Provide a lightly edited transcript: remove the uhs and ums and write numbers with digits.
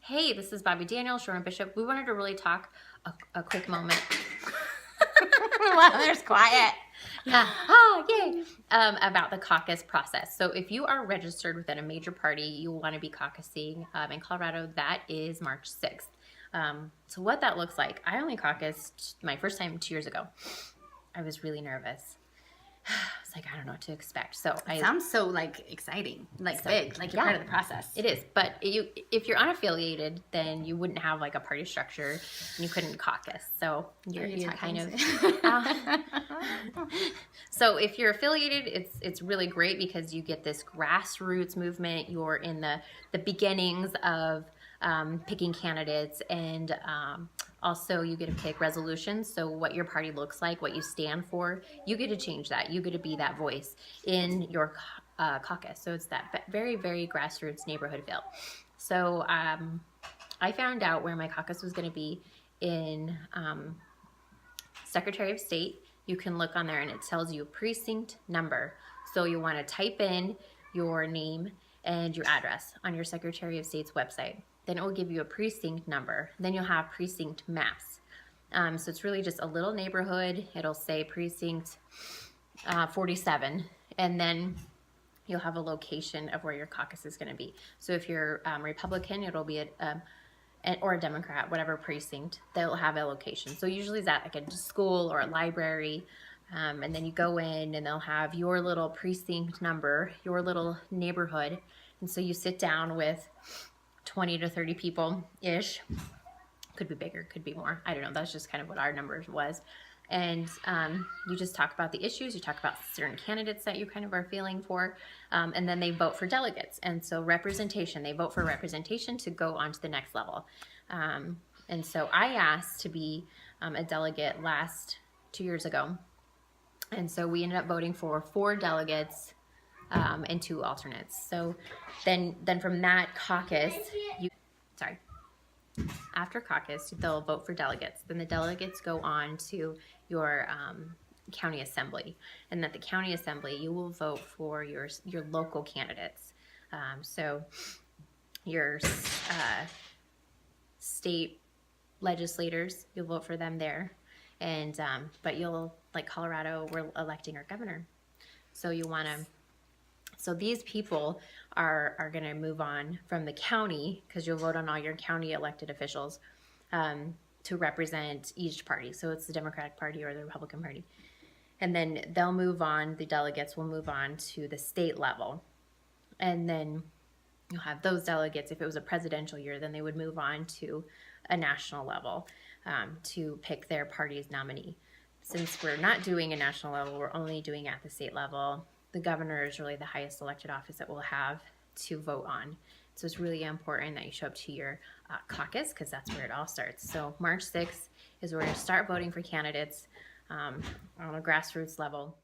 Hey, this is Bobby Daniel, Sharon Bishop. We wanted to really talk a quick moment. Well, there's quiet. Yeah. Yay. About the caucus process. So if you are registered within a major party, you want to be caucusing in Colorado. That is March 6th. So what that looks like, I only caucused my first time 2 years ago. I was really nervous. It's like, I don't know what to expect. So It sounds so like exciting, like So, big, like you're part of the process. It is, but if you're unaffiliated, then you wouldn't have like a party structure, and you couldn't caucus. So you're kind of. So if you're affiliated, it's really great because you get this grassroots movement. You're in the beginnings of picking candidates, and also you get to pick resolutions. So what your party looks like, what you stand for, you get to change that. You get to be that voice in your caucus. So it's that very, very grassroots neighborhood feel. So I found out where my caucus was going to be in Secretary of State. You can look on there and it tells you precinct number. So you want to type in your name and your address on your Secretary of State's website. Then it will give you a precinct number. Then you'll have precinct maps. So it's really just a little neighborhood. It'll say precinct 47, and then you'll have a location of where your caucus is going to be. So if you're Republican, it'll be or a Democrat, whatever precinct, they'll have a location. So usually it's at like a school or a library, and then you go in and they'll have your little precinct number, your little neighborhood, and so you sit down with 20 to 30 people-ish. Could be bigger, could be more. I don't know. That's just kind of what our numbers was. And you just talk about the issues. You talk about certain candidates that you kind of are feeling for. And then they vote for delegates. And so representation, they vote for representation to go on to the next level. And so I asked to be a delegate 2 years ago. And so we ended up voting for 4 delegates and 2 alternates. So then from that caucus, after caucus, they'll vote for delegates. Then the delegates go on to your county assembly. And at the county assembly, you will vote for your local candidates. So your state legislators, you'll vote for them there. And but you'll, like Colorado, we're electing our governor. So you want to. So these people are going to move on from the county, because you'll vote on all your county elected officials to represent each party. So it's the Democratic Party or the Republican Party. And then they'll move on, the delegates will move on to the state level. And then you'll have those delegates, if it was a presidential year, then they would move on to a national level to pick their party's nominee. Since we're not doing a national level, we're only doing at the state level. The governor is really the highest elected office that we'll have to vote on. So it's really important that you show up to your caucus, because that's where it all starts. So March 6th is where you start voting for candidates on a grassroots level.